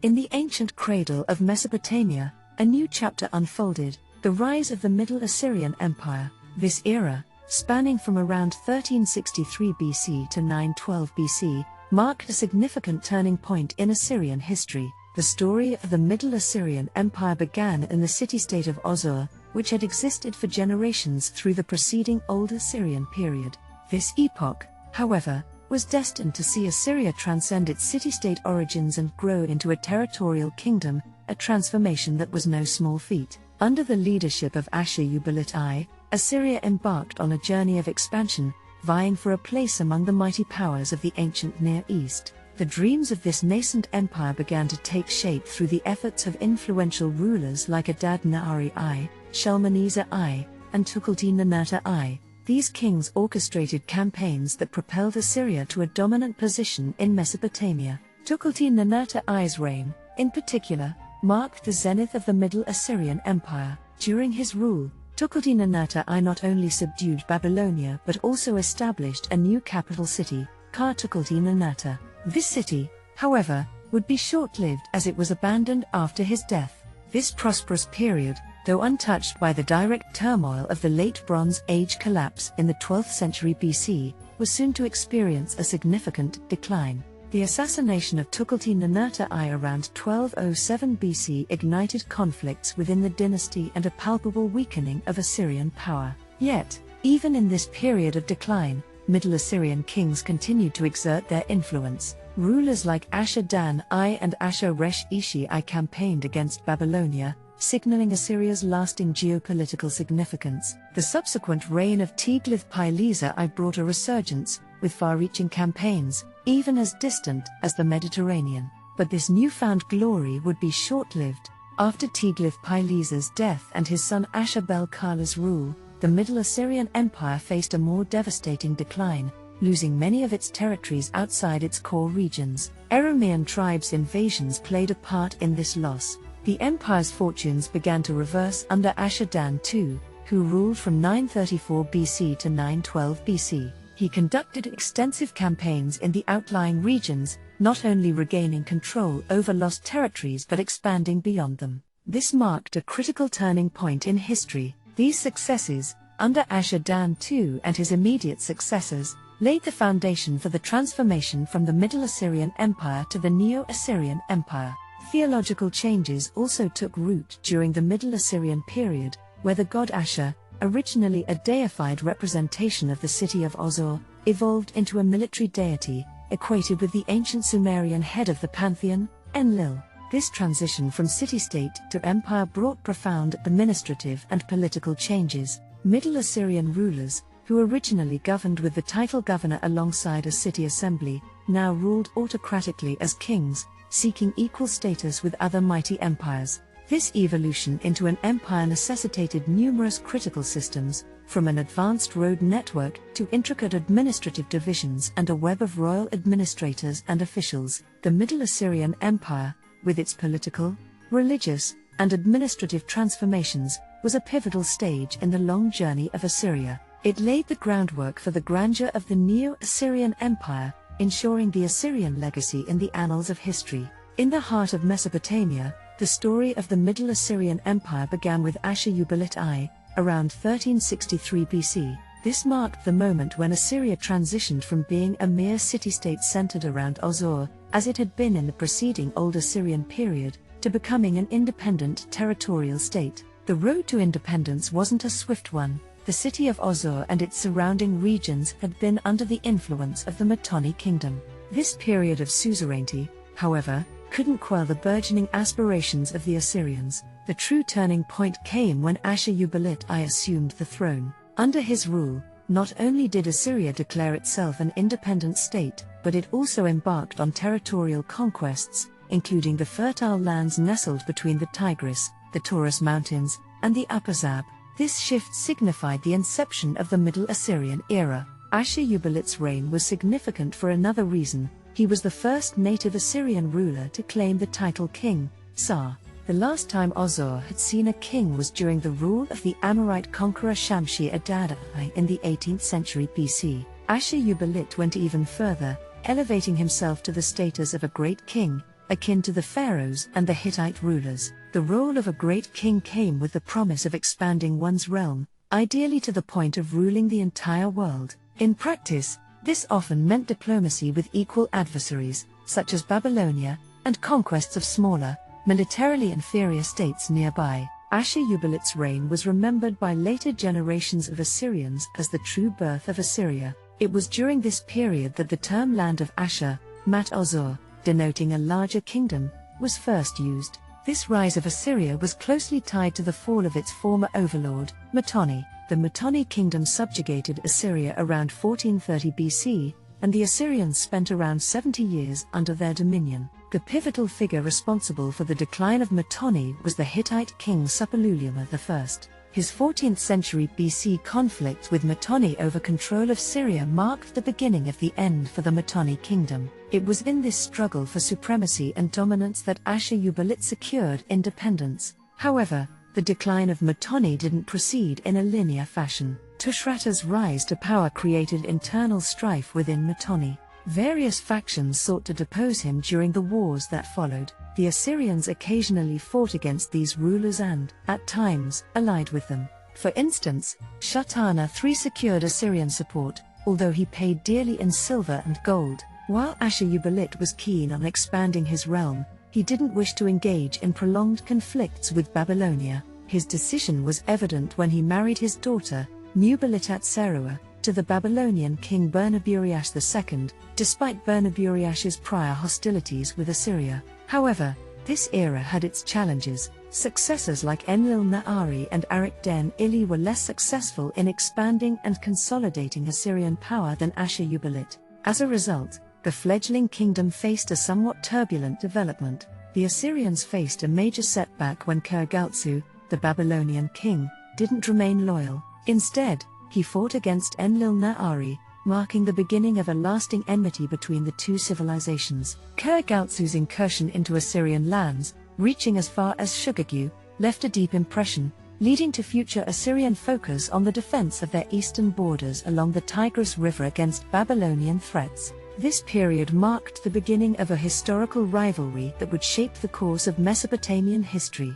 In the ancient cradle of Mesopotamia, a new chapter unfolded, the rise of the Middle Assyrian Empire. This era, spanning from around 1363 BC to 912 BC, marked a significant turning point in Assyrian history. The story of the Middle Assyrian Empire began in the city-state of Osur, which had existed for generations through the preceding Old Assyrian period. This epoch, however, was destined to see Assyria transcend its city-state origins and grow into a territorial kingdom, a transformation that was no small feat. Under the leadership of Ashur-uballit I, Assyria embarked on a journey of expansion, vying for a place among the mighty powers of the ancient Near East. The dreams of this nascent empire began to take shape through the efforts of influential rulers like Adad-Nahari I, Shalmaneser I, and Tukulti-Ninurta I. These kings orchestrated campaigns that propelled Assyria to a dominant position in Mesopotamia. Tukulti-Ninurta I's reign, in particular, marked the zenith of the Middle Assyrian Empire. During his rule, Tukulti-Ninurta I not only subdued Babylonia but also established a new capital city, Kar-Tukulti-Ninurta. This city, however, would be short-lived as it was abandoned after his death. This prosperous period, though untouched by the direct turmoil of the Late Bronze Age collapse in the 12th century BC, was soon to experience a significant decline. The assassination of Tukulti-Ninurta I around 1207 BC ignited conflicts within the dynasty and a palpable weakening of Assyrian power. Yet, even in this period of decline, Middle Assyrian kings continued to exert their influence. Rulers like Ashur-dan I and Ashur-resh-ishi I campaigned against Babylonia, signaling Assyria's lasting geopolitical significance. The subsequent reign of Tiglath-Pileser I brought a resurgence, with far-reaching campaigns, even as distant as the Mediterranean. But this newfound glory would be short-lived. After Tiglath-Pileser's death and his son Ashur-bel-Kala's rule, the Middle Assyrian Empire faced a more devastating decline, losing many of its territories outside its core regions. Aramean tribes' invasions played a part in this loss. The empire's fortunes began to reverse under Ashur-dan II, who ruled from 934 BC to 912 BC. He conducted extensive campaigns in the outlying regions, not only regaining control over lost territories but expanding beyond them. This marked a critical turning point in history. These successes, under Ashur-dan II and his immediate successors, laid the foundation for the transformation from the Middle Assyrian Empire to the Neo-Assyrian Empire. Theological changes also took root during the Middle Assyrian period, where the god Ashur, originally a deified representation of the city of Osur, evolved into a military deity, equated with the ancient Sumerian head of the pantheon, Enlil. This transition from city-state to empire brought profound administrative and political changes. Middle Assyrian rulers, who originally governed with the title governor alongside a city assembly, now ruled autocratically as kings, seeking equal status with other mighty empires. This evolution into an empire necessitated numerous critical systems, from an advanced road network to intricate administrative divisions and a web of royal administrators and officials. The Middle Assyrian Empire, with its political, religious, and administrative transformations, was a pivotal stage in the long journey of Assyria. It laid the groundwork for the grandeur of the Neo-Assyrian Empire, ensuring the Assyrian legacy in the annals of history. In the heart of Mesopotamia, the story of the Middle Assyrian Empire began with Ashur-uballit I, around 1363 BC. This marked the moment when Assyria transitioned from being a mere city-state centered around Osur, as it had been in the preceding Old Assyrian period, to becoming an independent territorial state. The road to independence wasn't a swift one. The city of Osur and its surrounding regions had been under the influence of the Matoni kingdom. This period of suzerainty, however, couldn't quell the burgeoning aspirations of the Assyrians. The true turning point came when Ashur-uballit I assumed the throne. Under his rule, not only did Assyria declare itself an independent state, but it also embarked on territorial conquests, including the fertile lands nestled between the Tigris, the Taurus Mountains, and the Upper Zab. This shift signified the inception of the Middle Assyrian era. Ashur-uballit's reign was significant for another reason. He was the first native Assyrian ruler to claim the title king, Sar. The last time Osur had seen a king was during the rule of the Amorite conqueror Shamshi-Adad I in the 18th century BC. Ashur-uballit went even further, elevating himself to the status of a great king, akin to the pharaohs and the Hittite rulers. The role of a great king came with the promise of expanding one's realm, ideally to the point of ruling the entire world. In practice, this often meant diplomacy with equal adversaries, such as Babylonia, and conquests of smaller, militarily inferior states nearby. Ashur-uballit's reign was remembered by later generations of Assyrians as the true birth of Assyria. It was during this period that the term Land of Ashur, Mat-Ozur, denoting a larger kingdom, was first used. This rise of Assyria was closely tied to the fall of its former overlord, Matoni. The Matoni kingdom subjugated Assyria around 1430 BC, and the Assyrians spent around 70 years under their dominion. The pivotal figure responsible for the decline of Matoni was the Hittite king Suppiluliuma I. His 14th century BC conflict with Matoni over control of Syria marked the beginning of the end for the Matoni kingdom. It was in this struggle for supremacy and dominance that Ashur-uballit secured independence. However, the decline of Matoni didn't proceed in a linear fashion. Tushratta's rise to power created internal strife within Matoni. Various factions sought to depose him during the wars that followed. The Assyrians occasionally fought against these rulers and, at times, allied with them. For instance, Shatana III secured Assyrian support, although he paid dearly in silver and gold. While Ashur-uballit was keen on expanding his realm, he didn't wish to engage in prolonged conflicts with Babylonia. His decision was evident when he married his daughter, Nuballit-at-Serua, to the Babylonian king Bernaburiash II, despite Bernaburiash's prior hostilities with Assyria. However, this era had its challenges. Successors like Enlil-Nahari and Arik-den-Ili were less successful in expanding and consolidating Assyrian power than Ashur-uballit. As a result, the fledgling kingdom faced a somewhat turbulent development. The Assyrians faced a major setback when Khurgaltsu, the Babylonian king, didn't remain loyal. Instead, he fought against Enlil-Nahari, marking the beginning of a lasting enmity between the two civilizations. Khurgaltsu's incursion into Assyrian lands, reaching as far as Shugagyu, left a deep impression, leading to future Assyrian focus on the defense of their eastern borders along the Tigris River against Babylonian threats. This period marked the beginning of a historical rivalry that would shape the course of Mesopotamian history.